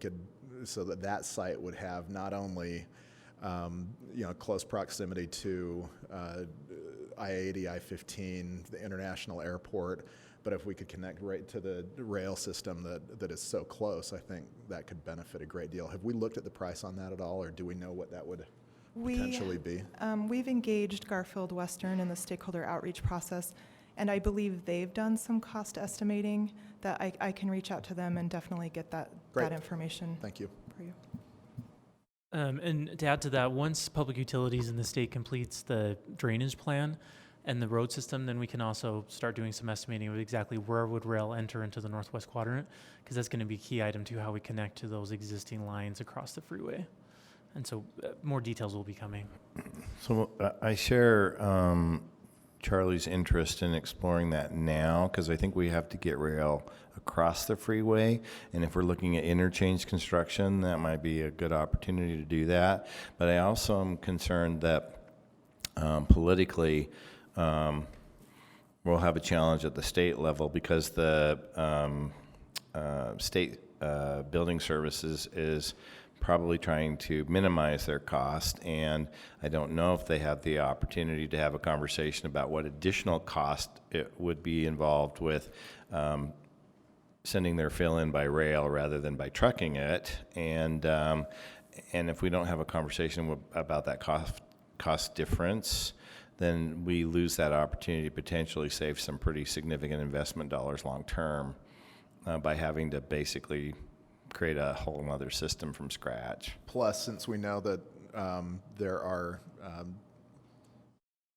could, so that that site would have not only close proximity to I-80, I-15, the international airport, but if we could connect right to the rail system that is so close, I think that could benefit a great deal. Have we looked at the price on that at all, or do we know what that would potentially be? We've engaged Garfield Western in the stakeholder outreach process, and I believe they've done some cost estimating that I can reach out to them and definitely get that information. Thank you. For you. And to add to that, once Public Utilities in the state completes the drainage plan and the road system, then we can also start doing some estimating of exactly where would rail enter into the northwest quadrant, because that's going to be a key item to how we connect to those existing lines across the freeway. And so more details will be coming. So I share Charlie's interest in exploring that now, because I think we have to get rail across the freeway, and if we're looking at interchange construction, that might be a good opportunity to do that. But I also am concerned that politically we'll have a challenge at the state level, because the state building services is probably trying to minimize their cost, and I don't know if they have the opportunity to have a conversation about what additional cost it would be involved with sending their fill in by rail rather than by trucking it, and if we don't have a conversation about that cost difference, then we lose that opportunity to potentially save some pretty significant investment dollars long term by having to basically create a whole other system from scratch. Plus, since we know that there are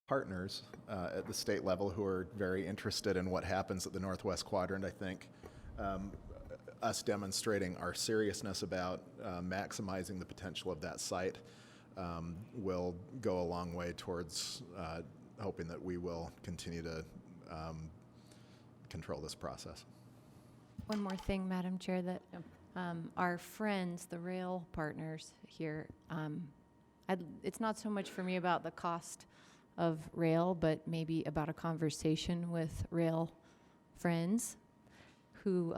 partners at the state level who are very interested in what happens at the Northwest Quadrant, I think us demonstrating our seriousness about maximizing the potential of that site will go a long way towards hoping that we will continue to control this process. One more thing, Madam Chair, that our friends, the rail partners here, it's not so much for me about the cost of rail, but maybe about a conversation with rail friends who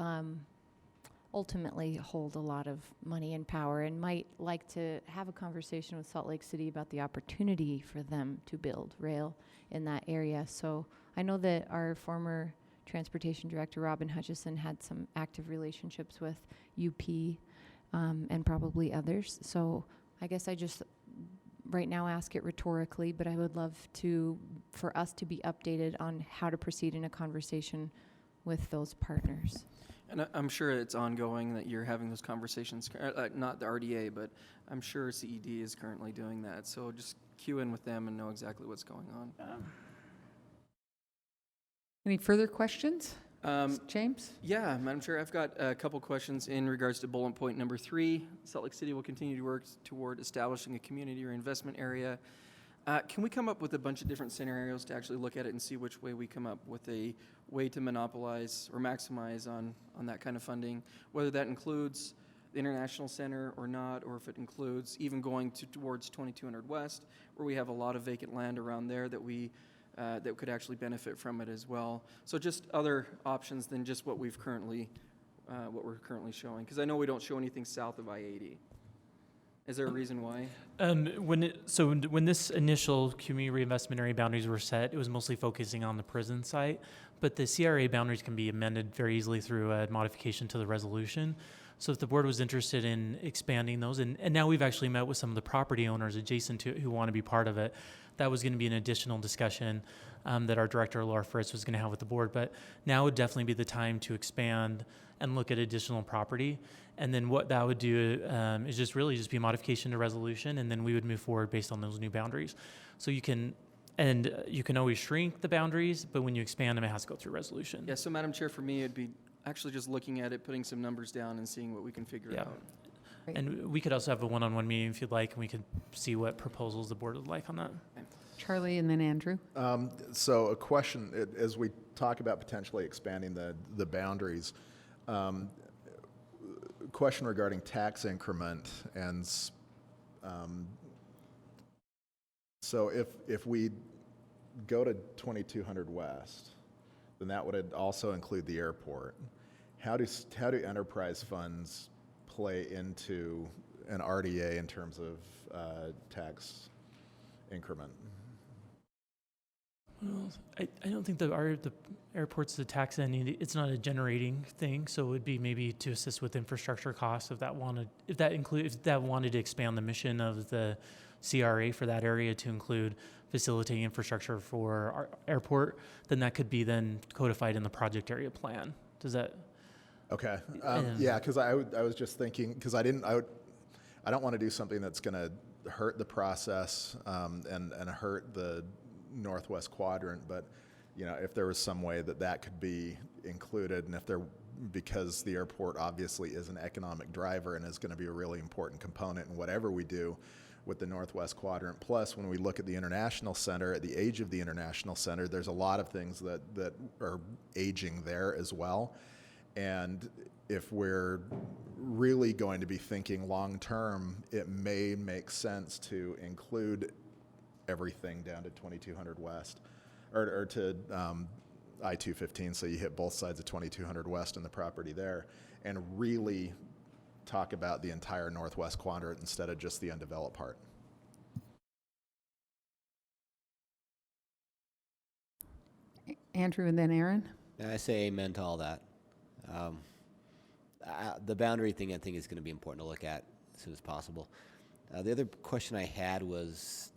ultimately hold a lot of money and power and might like to have a conversation with Salt Lake City about the opportunity for them to build rail in that area. So I know that our former Transportation Director Robin Hutchison had some active relationships with UP and probably others. So I guess I just right now ask it rhetorically, but I would love for us to be updated on how to proceed in a conversation with those partners. And I'm sure it's ongoing that you're having those conversations, not the RDA, but I'm sure CED is currently doing that. So just cue in with them and know exactly what's going on. Any further questions? James? Yeah, Madam Chair, I've got a couple questions in regards to bullet point number 3. Salt Lake City will continue to work toward establishing a community or investment area. Can we come up with a bunch of different scenarios to actually look at it and see which way we come up with a way to monopolize or maximize on that kind of funding, whether that includes the International Center or not, or if it includes even going towards 2200 West, where we have a lot of vacant land around there that we that could actually benefit from it as well. So just other options than just what we're currently showing, because I know we don't show anything south of I-80. Is there a reason why? When this initial community reinvestment area boundaries were set, it was mostly focusing on the prison site, but the CRA boundaries can be amended very easily through a modification to the resolution. So if the board was interested in expanding those, and now we've actually met with some of the property owners adjacent to it who want to be part of it, that was going to be an additional discussion that our director, Laura Fritz, was going to have with the board. But now would definitely be the time to expand and look at additional property. And then what that would do is just be a modification to resolution, and then we would move forward based on those new boundaries. So you can always shrink the boundaries, but when you expand them, it has to go through resolution. Yeah, so Madam Chair, for me, it'd be actually just looking at it, putting some numbers down and seeing what we can figure out. Great. And we could also have a one-on-one meeting if you'd like, and we could see what proposals the board would like on that. Charlie and then Andrew. So a question, as we talk about potentially expanding the boundaries, question regarding tax increment, and so if we go to 2200 West, then that would also include the airport. How do enterprise funds play into an RDA in terms of tax increment? Well, I don't think the airport's a tax entity. It's not a generating thing, so it would be maybe to assist with infrastructure costs if that wanted to expand the mission of the CRA for that area to include facilitating infrastructure for our airport, then that could be then codified in the project area plan. Does that? Okay. Yeah, because I was just thinking, because I don't want to do something that's going to hurt the process and hurt the Northwest Quadrant, but if there was some way that could be included, and because the airport obviously is an economic driver and is going to be a really important component in whatever we do with the Northwest Quadrant. Plus, when we look at the International Center, at the age of the International Center, there's a lot of things that are aging there as well. And if we're really going to be thinking long term, it may make sense to include everything down to 2200 West or to I-215, so you hit both sides of 2200 West and the property there, and really talk about the entire Northwest Quadrant instead of just the undeveloped part. Andrew and then Aaron. I say amen to all that. The boundary thing, I think, is going to be important to look at as soon as possible. The other question I had was,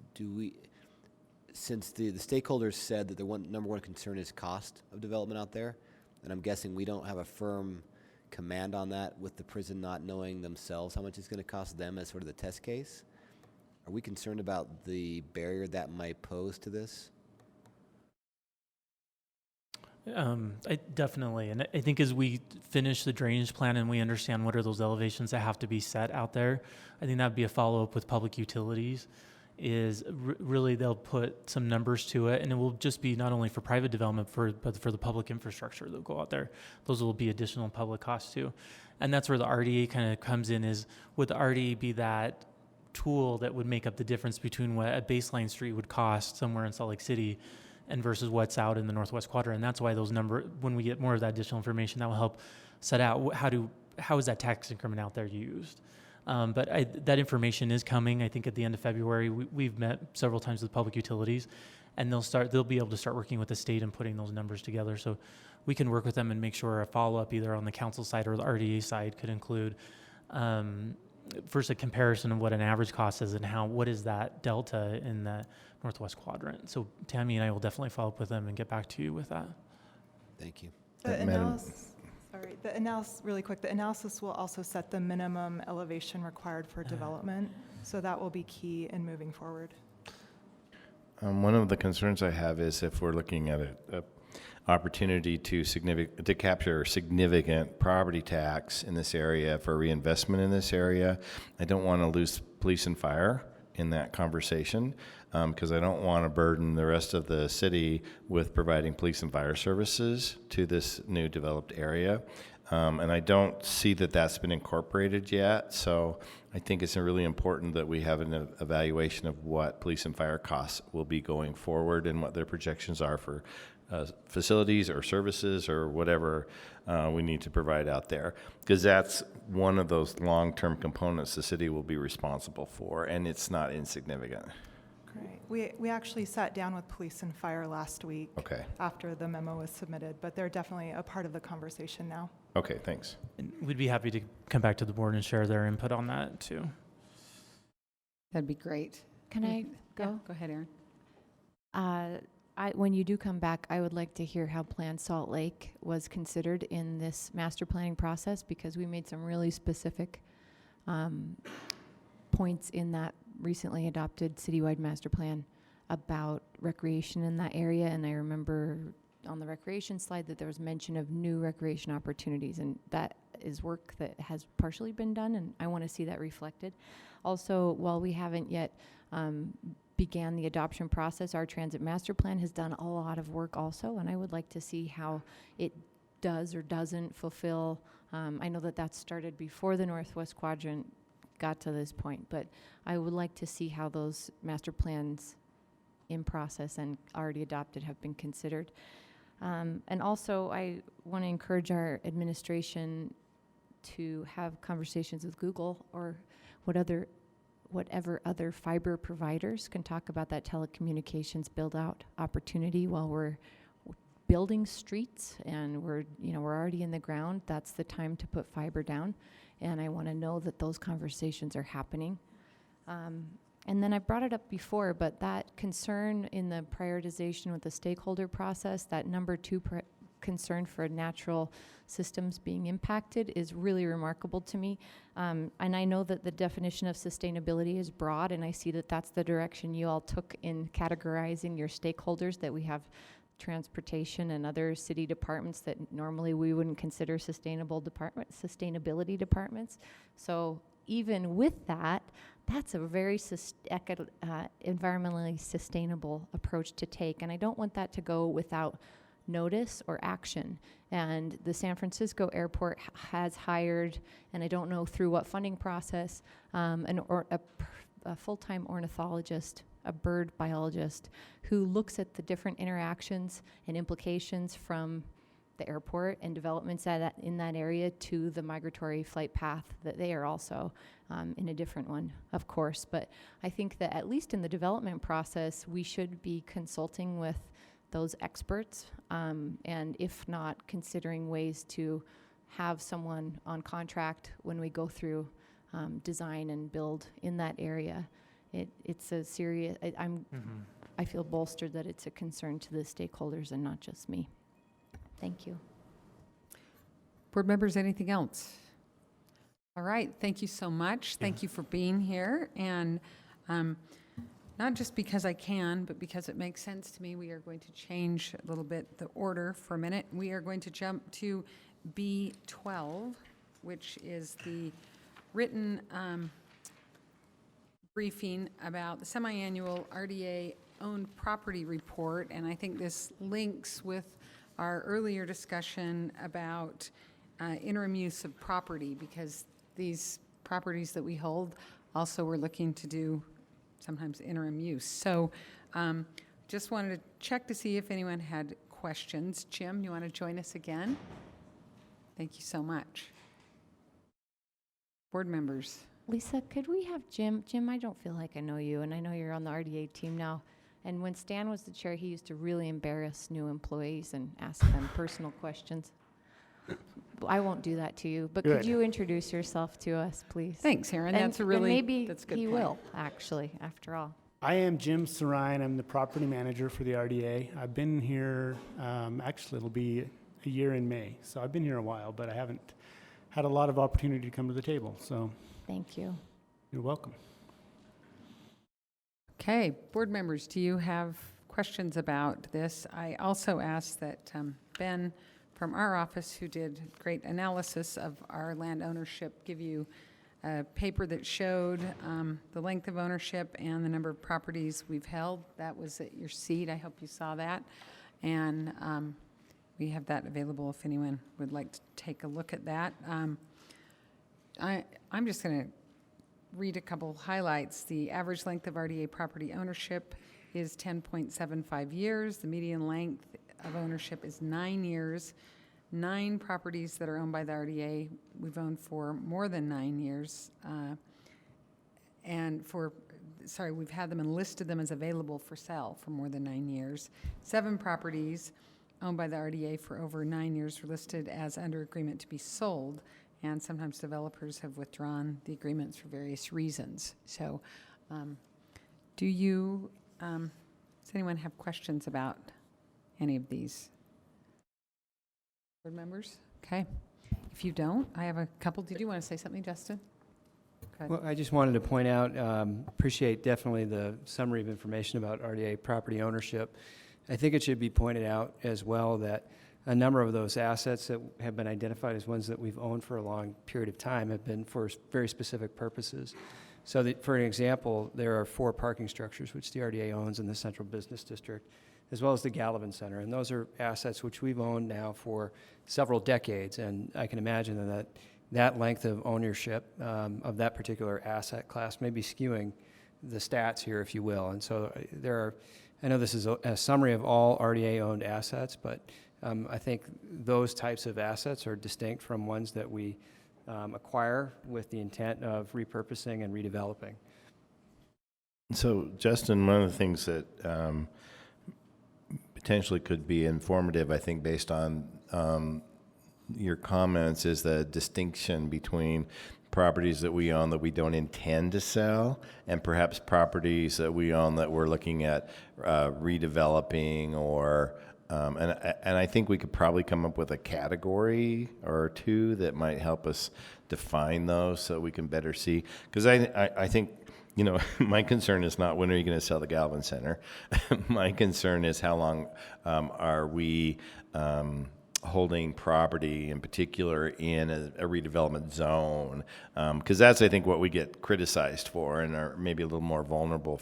since the stakeholders said that their number one concern is cost of development out there, and I'm guessing we don't have a firm command on that with the prison not knowing themselves how much it's going to cost them as sort of the test case, are we concerned about the barrier that might pose to this? Definitely, and I think as we finish the drainage plan and we understand what are those elevations that have to be set out there, I think that'd be a follow-up with public utilities. Is really they'll put some numbers to it, and it will just be not only for private development, but for the public infrastructure that'll go out there. Those will be additional public costs too, and that's where the RDA kind of comes in. Is would the RDA be that tool that would make up the difference between what a baseline street would cost somewhere in Salt Lake City and versus what's out in the Northwest Quadrant? And that's why those when we get more of that additional information, that will help set out how is that tax increment out there used. But that information is coming. I think at the end of February, we've met several times with public utilities, and they'll be able to start working with the state and putting those numbers together. So we can work with them and make sure a follow-up either on the council side or the RDA side could include first a comparison of what an average cost is and what is that delta in the Northwest Quadrant. So Tammy and I will definitely follow up with them and get back to you with that. Thank you. The analysis, really quick, the analysis will also set the minimum elevation required for development. So that will be key in moving forward. One of the concerns I have is if we're looking at a opportunity to capture significant property tax in this area for reinvestment in this area, I don't want to lose police and fire in that conversation, because I don't want to burden the rest of the city with providing police and fire services to this new developed area. And I don't see that that's been incorporated yet. So I think it's really important that we have an evaluation of what police and fire costs will be going forward and what their projections are for facilities or services or whatever we need to provide out there, because that's one of those long-term components the city will be responsible for, and it's not insignificant. Great. We actually sat down with police and fire last week. Okay. After the memo was submitted, but they're definitely a part of the conversation now. Okay, thanks. And we'd be happy to come back to the board and share their input on that too. That'd be great. Can I go? Yeah, go ahead, Aaron. When you do come back, I would like to hear how Plan Salt Lake was considered in this master planning process, because we made some really specific points in that recently adopted citywide master plan about recreation in that area. And I remember on the recreation slide that there was mention of new recreation opportunities, and that is work that has partially been done, and I want to see that reflected. Also, while we haven't yet began the adoption process, our transit master plan has done a lot of work also, and I would like to see how it does or doesn't fulfill. I know that started before the Northwest Quadrant got to this point, but I would like to see how those master plans in process and already adopted have been considered. And also, I want to encourage our administration to have conversations with Google or whatever other fiber providers can talk about that telecommunications build-out opportunity while we're building streets and we're already in the ground. That's the time to put fiber down, and I want to know that those conversations are happening. And then I brought it up before, but that concern in the prioritization with the stakeholder process, that number 2 concern for natural systems being impacted is really remarkable to me. And I know that the definition of sustainability is broad, and I see that that's the direction you all took in categorizing your stakeholders, that we have transportation and other city departments that normally we wouldn't consider sustainability departments. So even with that, that's a very environmentally sustainable approach to take. And I don't want that to go without notice or action. And the San Francisco airport has hired, and I don't know through what funding process, a full-time ornithologist, a bird biologist, who looks at the different interactions and implications from the airport and developments in that area to the migratory flight path, that they are also in a different one, of course. But I think that at least in the development process, we should be consulting with those experts, and if not, considering ways to have someone on contract when we go through design and build in that area. It's a serious, I feel bolstered that it's a concern to the stakeholders and not just me. Thank you. Board members, anything else? All right, thank you so much. Thank you for being here. And not just because I can, but because it makes sense to me, we are going to change a little bit the order for a minute. We are going to jump to B12, which is the written briefing about the semi-annual RDA owned property report. And I think this links with our earlier discussion about interim use of property, because these properties that we hold also we're looking to do sometimes interim use. So just wanted to check to see if anyone had questions. Jim, you want to join us again? Thank you so much. Board members. Lisa, could we have Jim? Jim, I don't feel like I know you, and I know you're on the RDA team now. And when Stan was the chair, he used to really embarrass new employees and ask them personal questions. I won't do that to you, but Good. could you introduce yourself to us, please? Thanks, Erin. And- That's a and really maybe that's a good he point. will, actually, after all. I am Jim Sarine. I'm the property manager for the RDA. I've been here, actually it'll be a year in May. So I've been here a while, but I haven't had a lot of opportunity to come to the table. So Thank you. you're welcome. Okay, board members, do you have questions about this? I also asked that Ben from our office, who did great analysis of our land ownership, give you a paper that showed the length of ownership and the number of properties we've held. That was at your seat. I hope you saw that. And we have that available if anyone would like to take a look at that. I'm just going to read a couple highlights. The average length of RDA property ownership is 10.75 years. The median length of ownership is 9 years. 9 properties that are owned by the RDA we've owned for more than 9 years. We've had them and listed them as available for sale for more than 9 years. 7 properties owned by the RDA for over 9 years were listed as under agreement to be sold, and sometimes developers have withdrawn the agreements for various reasons. So does anyone have questions about any of these? Board members? Okay. If you don't, I have a couple. Did you want to say something, Justin? Go ahead. Well, I just wanted to point out, appreciate definitely the summary of information about RDA property ownership. I think it should be pointed out as well that a number of those assets that have been identified as ones that we've owned for a long period of time have been for very specific purposes. So that, for an example, there are 4 parking structures which the RDA owns in the Central Business District, as well as the Gallivan Center. And those are assets which we've owned now for several decades. And I can imagine that length of ownership of that particular asset class may be skewing the stats here, if you will. And so I know this is a summary of all RDA-owned assets, but I think those types of assets are distinct from ones that we acquire with the intent of repurposing and redeveloping. So, Justin, one of the things that potentially could be informative, I think, based on your comments, is the distinction between properties that we own that we don't intend to sell, and perhaps properties that we own that we're looking at redeveloping, or and I think we could probably come up with a category or two that might help us define those so we can better see. Because I think, you know, my concern is not when are you going to sell the Galvin Center. My concern is how long are we holding property, in particular in a redevelopment zone, because that's, I think, what we get criticized for and are maybe a little more vulnerable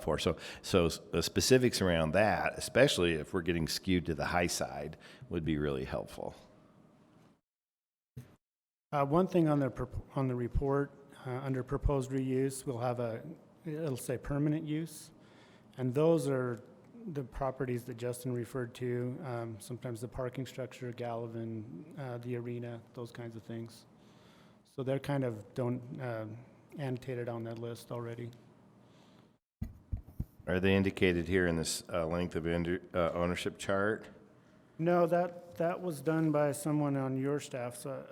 for. So the specifics around that, especially if we're getting skewed to the high side, would be really helpful. One thing on the report, under proposed reuse, we'll have it'll say permanent use, and those are the properties that Justin referred to, sometimes the parking structure, Galvin, the arena, those kinds of things. So they're kind of annotated on that list already. Are they indicated here in this length of ownership chart? No, that was done by someone on your staff. So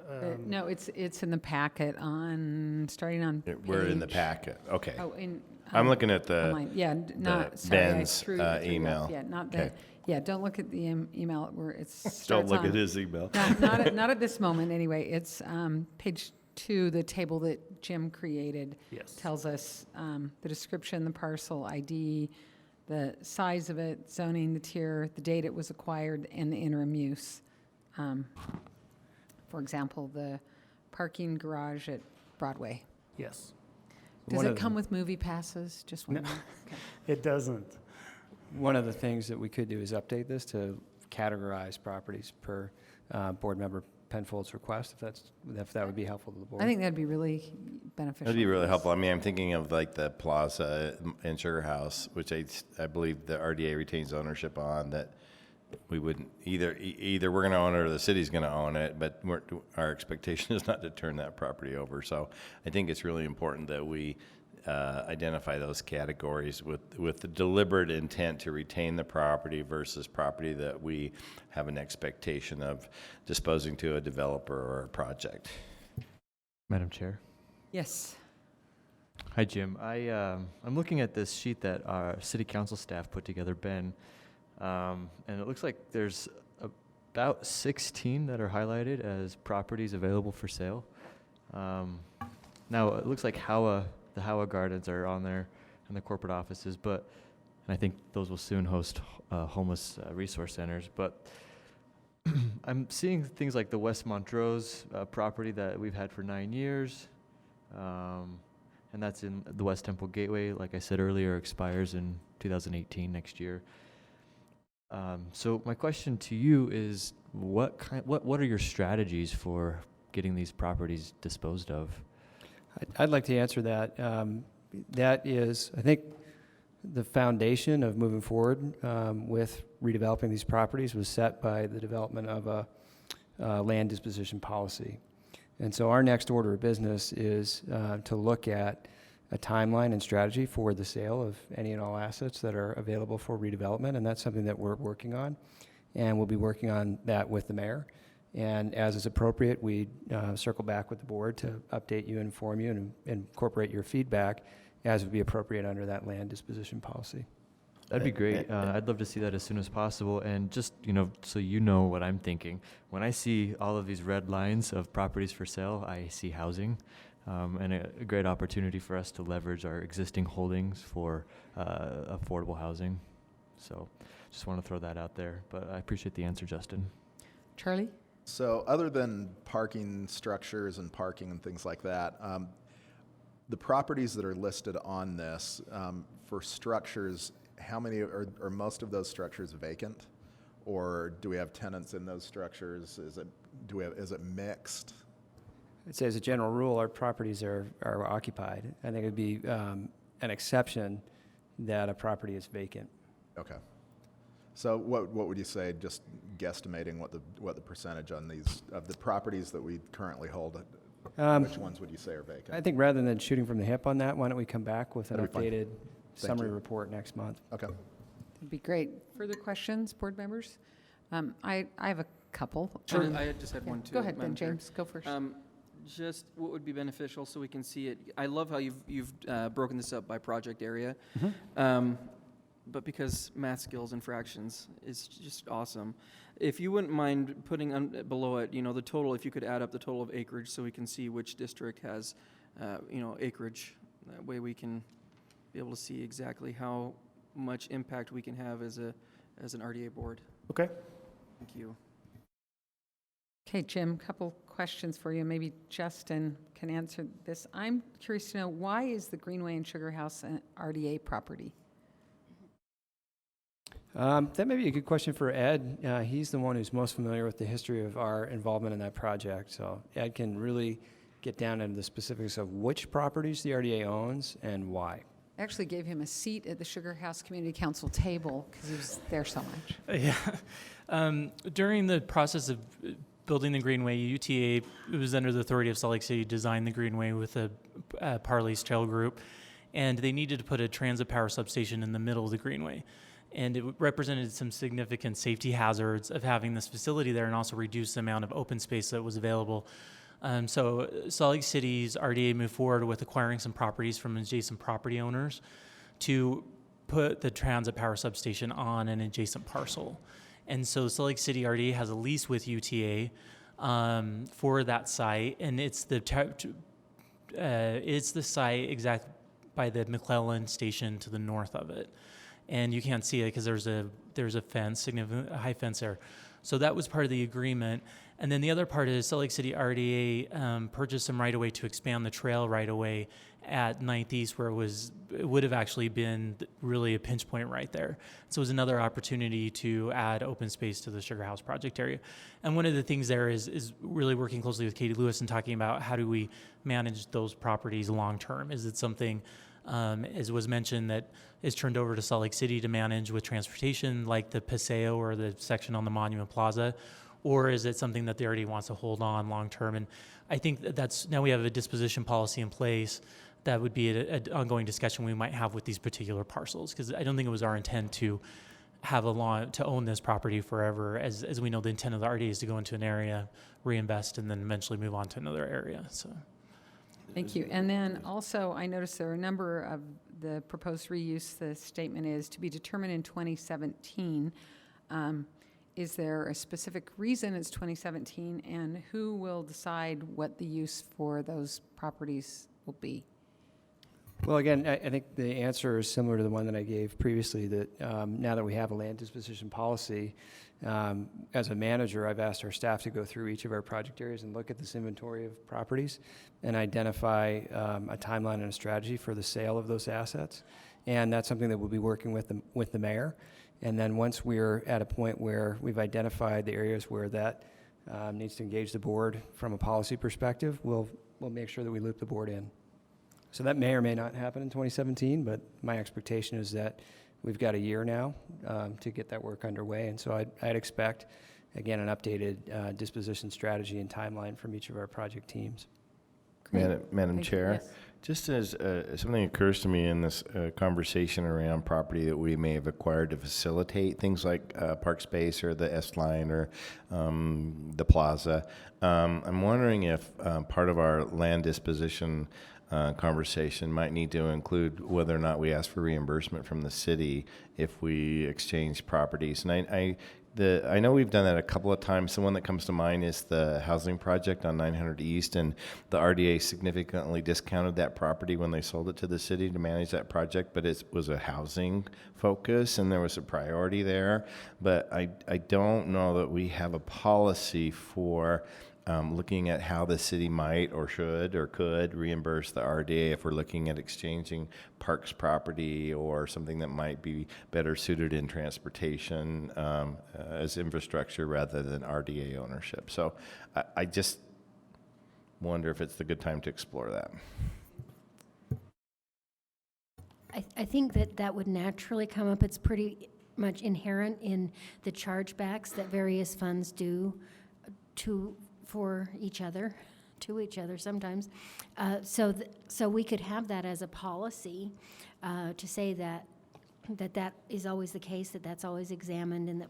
No, it's in the packet starting on We're in the page- packet. Okay. Oh, in. I'm looking at the online. Yeah, not, sorry, I Ben's threw you through email. that. Yeah, not Okay. yeah, don't look at the email where it's. Don't starts look on- at his email. Not at this moment, anyway. It's page 2, the table that Jim created. Yes. Tells us the description, the parcel ID, the size of it, zoning, the tier, the date it was acquired, and the interim use. For example, the parking garage at Broadway. Yes, Does One it of come the- with movie passes? Just No. wondering. Okay. it doesn't. One of the things that we could do is update this to categorize properties per board member Penfold's request, if that would be helpful to the board. I think that'd be really beneficial. That'd be for really us. helpful. I mean, I'm thinking of like the Plaza in Sugar House, which I believe the RDA retains ownership on, that we wouldn't either we're going to own it or the city's going to own it, but our expectation is not to turn that property over. So I think it's really important that we identify those categories with the deliberate intent to retain the property versus property that we have an expectation of disposing to a developer or a project. Madam Chair. Yes. Hi, Jim. I'm looking at this sheet that our city council staff put together, Ben, and it looks like there's about 16 that are highlighted as properties available for sale. Now, it looks like the Howa Gardens are on there and the corporate offices, and I think those will soon host homeless resource centers. But I'm seeing things like the West Montrose property that we've had for 9 years. And that's in the West Temple Gateway, like I said earlier, expires in 2018, next year. So my question to you is, what are your strategies for getting these properties disposed of? I'd like to answer that. That is, I think, the foundation of moving forward with redeveloping these properties was set by the development of a land disposition policy. And so our next order of business is to look at a timeline and strategy for the sale of any and all assets that are available for redevelopment, and that's something that we're working on. And we'll be working on that with the mayor. And as is appropriate, we circle back with the board to update you, inform you, and incorporate your feedback as would be appropriate under that land disposition policy. That'd be great. I'd love to see that as soon as possible. And just, so you know what I'm thinking, when I see all of these red lines of properties for sale, I see housing, and a great opportunity for us to leverage our existing holdings for affordable housing. So just want to throw that out there. But I appreciate the answer, Justin. Charlie? So other than parking structures and parking and things like that, the properties that are listed on this, for structures, how many are most of those structures vacant? Or do we have tenants in those structures? Is it mixed? I'd say as a general rule, our properties are occupied. I think it'd be an exception that a property is vacant. Okay. So what would you say, just guesstimating what the percentage on these, of the properties that we currently hold Which ones would you say are vacant? I think rather than shooting from the hip on that, why don't we come back with an That'd be fine. updated summary you. report next month? Okay. That'd be great. Further questions, board members? I have a couple. Sure. I just had one too. Go ahead, then, Madam Chair. James, go first. Just what would be beneficial so we can see it. I love how you've broken this up by project area. But because math skills and fractions is just awesome. If you wouldn't mind putting below it, the total, if you could add up the total of acreage so we can see which district has, acreage. That way we can be able to see exactly how much impact we can have as an RDA board. Okay. Thank you. Okay, Jim, couple questions for you. Maybe Justin can answer this. I'm curious to know, why is the Greenway and Sugar House an RDA property? That may be a good question for Ed. He's the one who's most familiar with the history of our involvement in that project. So Ed can really get down into the specifics of which properties the RDA owns and why. I actually gave him a seat at the Sugar House Community Council table because he was there so much. Yeah. During the process of building the Greenway, UTA, it was under the authority of Salt Lake City, designed the Greenway with a Parley's Trail Group, and they needed to put a transit power substation in the middle of the Greenway. And it represented some significant safety hazards of having this facility there, and also reduce the amount of open space that was available. So Salt Lake City's RDA moved forward with acquiring some properties from adjacent property owners to put the transit power substation on an adjacent parcel. And so Salt Lake City RDA has a lease with UTA for that site, and it's the site exact by the McClellan station to the north of it. And you can't see it because there's a fence, significant high fence there. So that was part of the agreement. And then the other part is Salt Lake City RDA purchased some right-of-way to expand the trail right-of-way at 9th East, where it would have actually been really a pinch point right there. So it was another opportunity to add open space to the Sugar House project area. And one of the things there is really working closely with Katie Lewis and talking about how do we manage those properties long-term. Is it something, as was mentioned, that is turned over to Salt Lake City to manage with transportation, like the Paseo or the section on the Monument Plaza, or is it something that they already wants to hold on long-term? And I think that's, now we have a disposition policy in place. That would be an ongoing discussion we might have with these particular parcels, because I don't think it was our intent to have to own this property forever. As we know, the intent of the RDA is to go into an area, reinvest, and then eventually move on to another area. So, Thank you. And then also, I noticed there are a number of the proposed reuse. The statement is to be determined in 2017. Is there a specific reason it's 2017, and who will decide what the use for those properties will be? Well, again, I think the answer is similar to the one that I gave previously, that now that we have a land disposition policy, as a manager, I've asked our staff to go through each of our project areas and look at this inventory of properties and identify a timeline and a strategy for the sale of those assets. And that's something that we'll be working with the mayor. And then once we're at a point where we've identified the areas where that needs to engage the board from a policy perspective, we'll make sure that we loop the board in. So that may or may not happen in 2017, but my expectation is that we've got a year now to get that work underway. And so I'd expect, again, an updated disposition strategy and timeline from each of our project teams. Madam Thank you. Chair, Yes. just as something occurs to me in this conversation around property that we may have acquired to facilitate things like Park Space or the S-Line or the Plaza, I'm wondering if part of our land disposition conversation might need to include whether or not we ask for reimbursement from the city if we exchange properties. And I know we've done that a couple of times. The one that comes to mind is the housing project on 900 East, and the RDA significantly discounted that property when they sold it to the city to manage that project, but it was a housing focus and there was a priority there. But I don't know that we have a policy for looking at how the city might or should or could reimburse the RDA if we're looking at exchanging parks property or something that might be better suited in transportation as infrastructure rather than RDA ownership. So I just wonder if it's the good time to explore that. I think that would naturally come up. It's pretty much inherent in the chargebacks that various funds do for each other to each other sometimes. So we could have that as a policy to say that is always the case, that's always examined, and that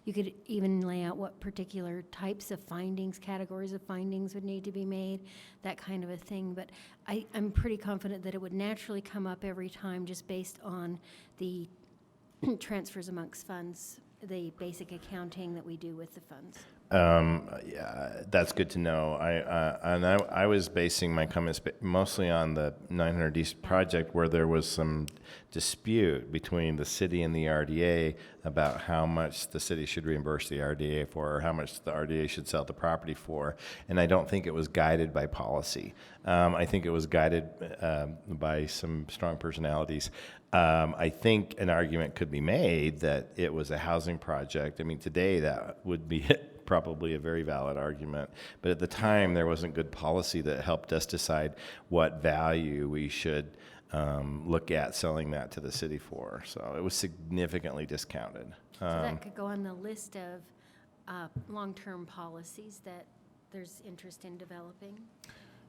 you could even lay out what particular types of findings, categories of findings would need to be made, that kind of a thing. But I'm pretty confident that it would naturally come up every time just based on the transfers amongst funds, the basic accounting that we do with the funds. Yeah, that's good to know. I was basing my comments mostly on the 900D project, where there was some dispute between the city and the RDA about how much the city should reimburse the RDA for, or how much the RDA should sell the property for. And I don't think it was guided by policy. I think it was guided by some strong personalities. I think an argument could be made that it was a housing project. I mean, today that would be probably a very valid argument. But at the time, there wasn't good policy that helped us decide what value we should look at selling that to the city for. So it was significantly discounted. So that could go on the list of long-term policies that there's interest in developing.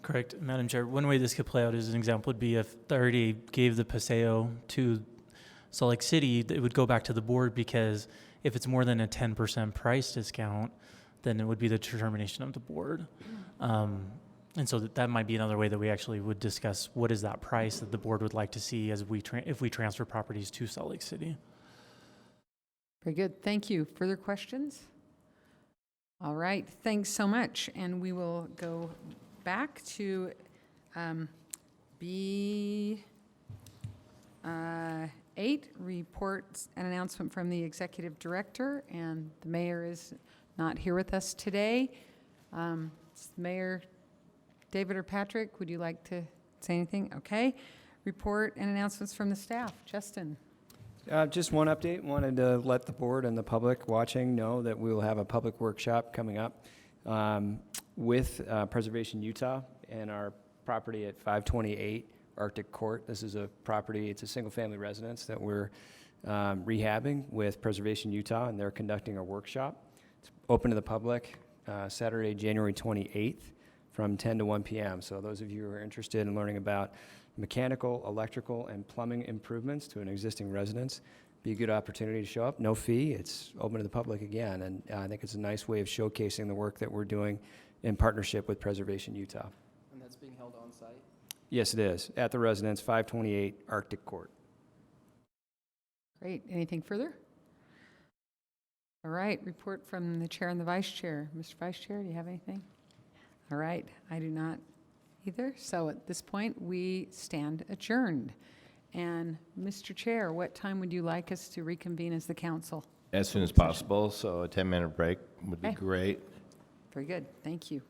Correct, Madam Chair. One way this could play out as an example would be if the RDA gave the Paseo to Salt Lake City, it would go back to the board, because if it's more than a 10% price discount, then it would be the determination of the board. And so that might be another way that we actually would discuss what is that price that the board would like to see as if we transfer properties to Salt Lake City. Very good. Thank you. Further questions? All right. Thanks so much. And we will go back to B8, reports and announcement from the executive director, and the mayor is not here with us today. Mayor David or Patrick, would you like to say anything? Okay. Report and announcements from the staff. Justin. Just one update. Wanted to let the board and the public watching know that we will have a public workshop coming up with Preservation Utah and our property at 528 Arctic Court. This is a property, it's a single-family residence that we're rehabbing with Preservation Utah, and they're conducting a workshop. It's open to the public Saturday, January 28th from 10 to 1 p.m. So those of you who are interested in learning about mechanical, electrical, and plumbing improvements to an existing residence, be a good opportunity to show up. No fee. It's open to the public again, and I think it's a nice way of showcasing the work that we're doing in partnership with Preservation Utah. And that's being held on site? Yes, it is. At the residence, 528 Arctic Court. Great. Anything further? All right. Report from the chair and the vice chair. Mr. Vice Chair, do you have anything? All right. I do not either. So at this point, we stand adjourned. And Mr. Chair, what time would you like us to reconvene as the council? As soon as possible, so a 10-minute break would be Okay. great. Very good. Thank you.